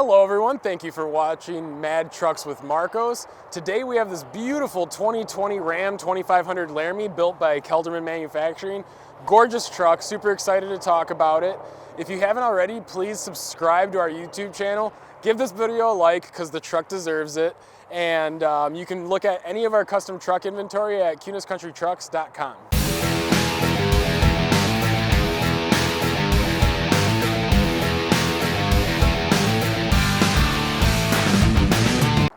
Hello everyone, thank you for watching Mad Trucks with Marcos. Today we have this beautiful 2020 Ram 2500 Laramie built by Kelderman Manufacturing. Gorgeous truck, super excited to talk about it. If you haven't already, please subscribe to our YouTube channel. Give this video a like because the truck deserves it. And you can look at any of our custom truck inventory at cuniscountrytrucks.com.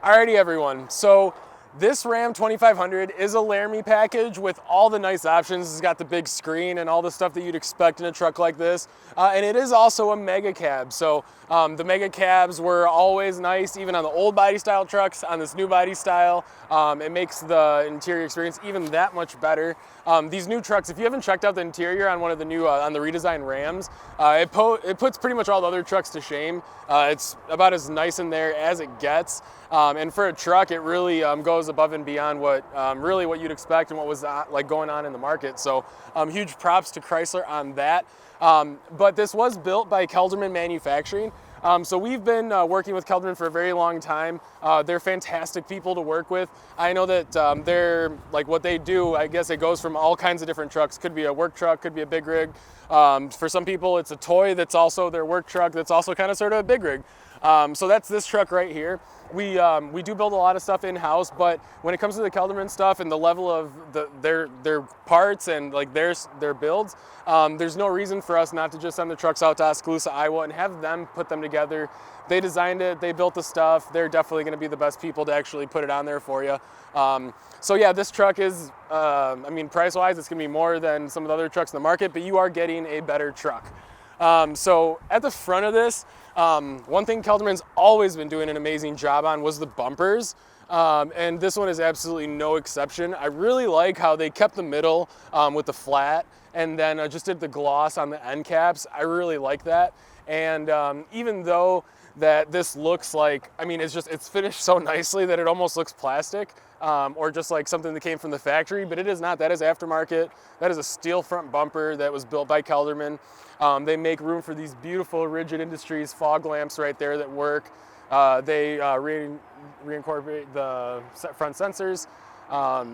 Alrighty everyone, so this Ram 2500 is a Laramie package with all the nice options. It's got the big screen and all the stuff that you'd expect in a truck like this. And it is also a mega cab. So the mega cabs were always nice, even on the old body style trucks. On this new body style, it makes the interior experience even that much better. These new trucks, if you haven't checked out the interior on one of the new, on the redesigned Rams, it puts pretty much all the other trucks to shame. It's about as nice in there as it gets. And for a truck, it really goes above and beyond what really what you'd expect and what was like going on in the market. So huge props to Chrysler on that. But this was built by Kelderman Manufacturing. So we've been working with Kelderman for a very long time. They're fantastic people to work with. I know that they're like what they do, I guess it goes from all kinds of different trucks. Could be a work truck, could be a big rig. For some people, it's a toy that's also their work truck that's also kind of sort of a big rig. So that's this truck right here. We do build a lot of stuff in-house, but when it comes to the Kelderman stuff and the level of their parts and like their builds, there's no reason for us not to just send the trucks out to Oskaloosa, Iowa and have them put them together. They designed it, they built the stuff. They're definitely gonna be the best people to actually put it on there for you. So yeah, this truck is, I mean, price-wise, it's gonna be more than some of the other trucks in the market, but you are getting a better truck. So at the front of this, one thing Kelderman's always been doing an amazing job on was the bumpers. And this one is absolutely no exception. I really like how they kept the middle with the flat and then just did the gloss on the end caps. I really like that. And even though that this looks like, I mean, it's finished so nicely that it almost looks plastic or just like something that came from the factory, but it is not. That is aftermarket. That is a steel front bumper that was built by Kelderman. They make room for these beautiful Rigid Industries fog lamps right there that work. They reincorporate the front sensors.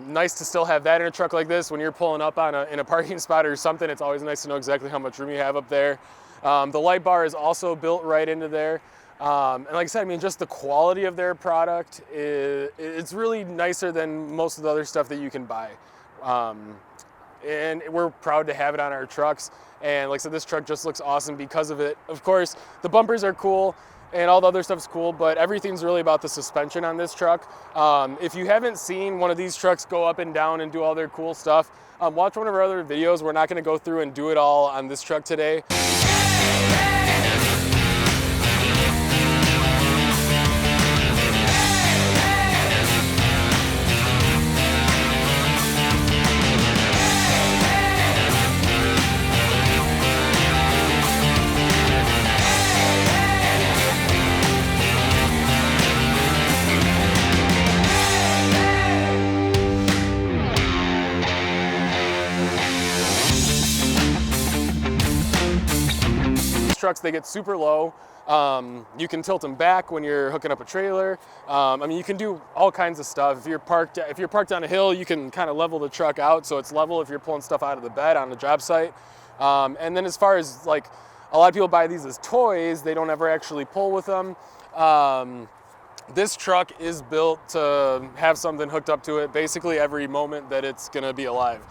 Nice to still have that in a truck like this when you're pulling up on in a parking spot or something. It's always nice to know exactly how much room you have up there. The light bar is also built right into there. And like I said, I mean, just the quality of their product, it's really nicer than most of the other stuff that you can buy. And we're proud to have it on our trucks. And like I said, this truck just looks awesome because of it. Of course, the bumpers are cool and all the other stuff's cool, but everything's really about the suspension on this truck. If you haven't seen one of these trucks go up and down and do all their cool stuff, watch one of our other videos. We're not gonna go through and do it all on this truck today. Trucks, they get super low. You can tilt them back when you're hooking up a trailer. I mean, you can do all kinds of stuff. If you're parked on a hill, you can kind of level the truck out so it's level if you're pulling stuff out of the bed on the job site. And then as far as like, a lot of people buy these as toys, they don't ever actually pull with them. This truck is built to have something hooked up to it basically every moment that it's gonna be alive.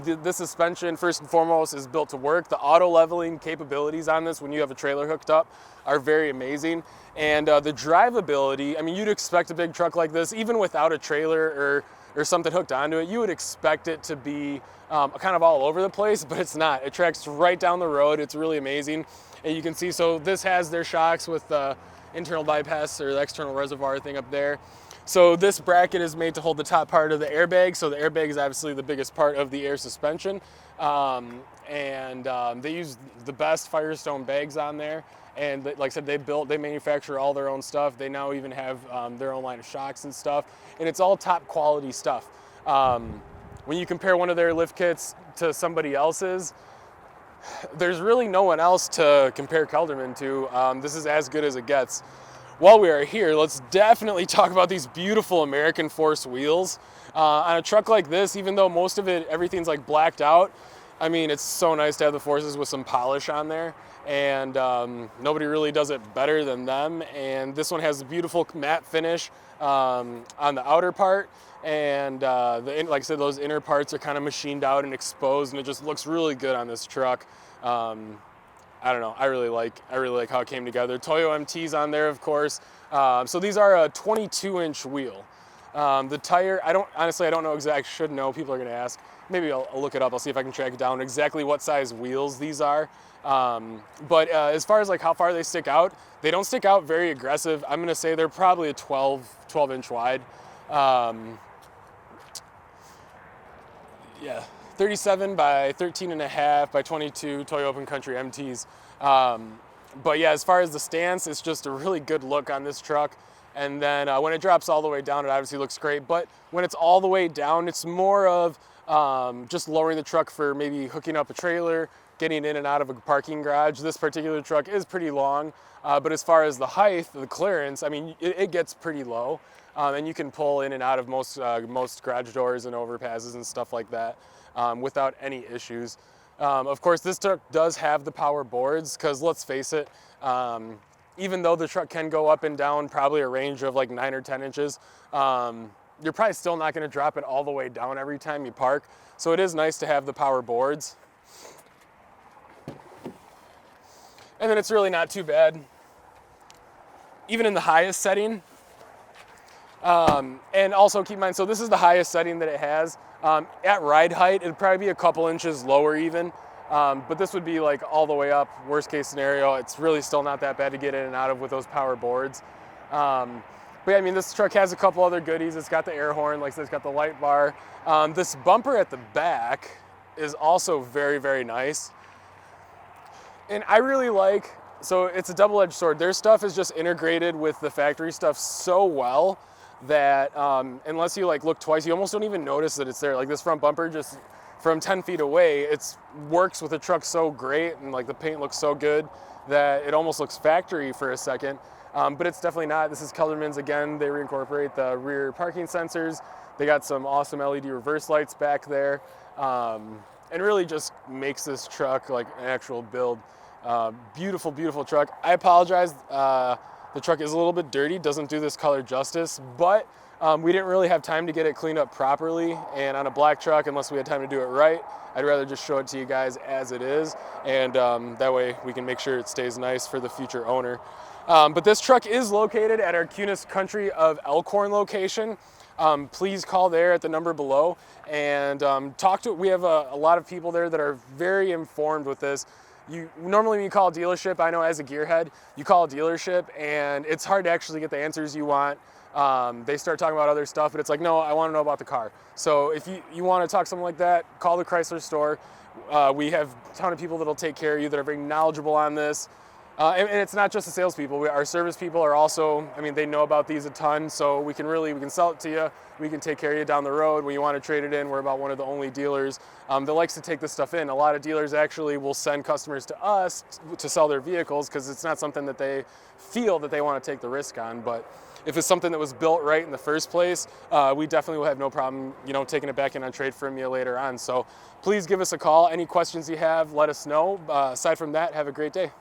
This suspension, first and foremost, is built to work. The auto leveling capabilities on this when you have a trailer hooked up are very amazing. And the drivability, I mean, you'd expect a big truck like this, even without a trailer or something hooked onto it, you would expect it to be kind of all over the place, but it's not. It tracks right down the road. It's really amazing. And you can see, so this has their shocks with the internal bypass or the external reservoir thing up there. So this bracket is made to hold the top part of the airbag. So the airbag is obviously the biggest part of the air suspension. They use the best Firestone bags on there. And like I said, they manufacture all their own stuff. They now even have their own line of shocks and stuff. And it's all top quality stuff. When you compare one of their lift kits to somebody else's, there's really no one else to compare Kelderman to. This is as good as it gets. while we are here, let's definitely talk about these beautiful American Force wheels. On a truck like this, even though most of it, everything's like blacked out, I mean, it's so nice to have the Forces with some polish on there, and nobody really does it better than them. And this one has a beautiful matte finish on the outer part, and like I said, those inner parts are kind of machined out and exposed, and it just looks really good on this truck. I don't know. I really like how it came together. Toyo MT's on there, of course. So these are a 22-inch wheel. The tire, I don't know exactly. I should know. People are going to ask. Maybe I'll look it up. I'll see if I can track down exactly what size wheels these are. But as far as like how far they stick out, they don't stick out very aggressive. I'm going to say they're probably a 12-inch wide. Yeah. 37 by 13 and a half by 22 Toyo Open Country MTs. But yeah, as far as the stance, it's just a really good look on this truck. And then when it drops all the way down, it obviously looks great. But when it's all the way down, it's more of just lowering the truck for maybe hooking up a trailer, getting in and out of a parking garage. This particular truck is pretty long, but as far as the height, the clearance, I mean, it gets pretty low. And you can pull in and out of most garage doors and overpasses and stuff like that. Without any issues. Of course, this truck does have the power boards because let's face it, even though the truck can go up and down probably a range of like 9 or 10 inches, you're probably still not going to drop it all the way down every time you park. So it is nice to have the power boards. And then it's really not too bad. Even in the highest setting, and also keep in mind, so this is the highest setting that it has. At ride height, it'd probably be a couple inches lower even, but this would be like all the way up, worst case scenario. It's really still not that bad to get in and out of with those power boards. But yeah, I mean, this truck has a couple other goodies. It's got the air horn, like I said, it's got the light bar. This bumper at the back is also very, very nice. And I really like, so it's a double-edged sword. Their stuff is just integrated with the factory stuff so well that unless you like look twice, you almost don't even notice that it's there. Like this front bumper, just from 10 feet away, it works with the truck so great, and like the paint looks so good that it almost looks factory for a second. But it's definitely not. This is Kelderman's again. They reincorporate the rear parking sensors. They got some awesome LED reverse lights back there, and really just makes this truck like an actual build. Beautiful, beautiful truck. I apologize. The truck is a little bit dirty, doesn't do this color justice, but we didn't really have time to get it cleaned up properly. And on a black truck, unless we had time to do it right, I'd rather just show it to you guys as it is. And that way we can make sure it stays nice for the future owner. But this truck is located at our Cunis Country of Elkhorn location. Please call there at the number below and we have a lot of people there that are very informed with this. Normally when you call a dealership, I know as a gearhead, you call a dealership and it's hard to actually get the answers you want. They start talking about other stuff, but it's like, no, I want to know about the car. So if you want to talk something like that, call the Chrysler store. We have a ton of people that'll take care of you that are very knowledgeable on this. And it's not just the salespeople. Our service people are also, I mean, they know about these a ton, so we can sell it to you. We can take care of you down the road. When you want to trade it in, we're about one of the only dealers that likes to take this stuff in. A lot of dealers actually will send customers to us to sell their vehicles because it's not something that they feel that they want to take the risk on. But if it's something that was built right in the first place, we definitely will have no problem, taking it back in on trade from you later on. So please give us a call. Any questions you have, let us know. Aside from that, have a great day.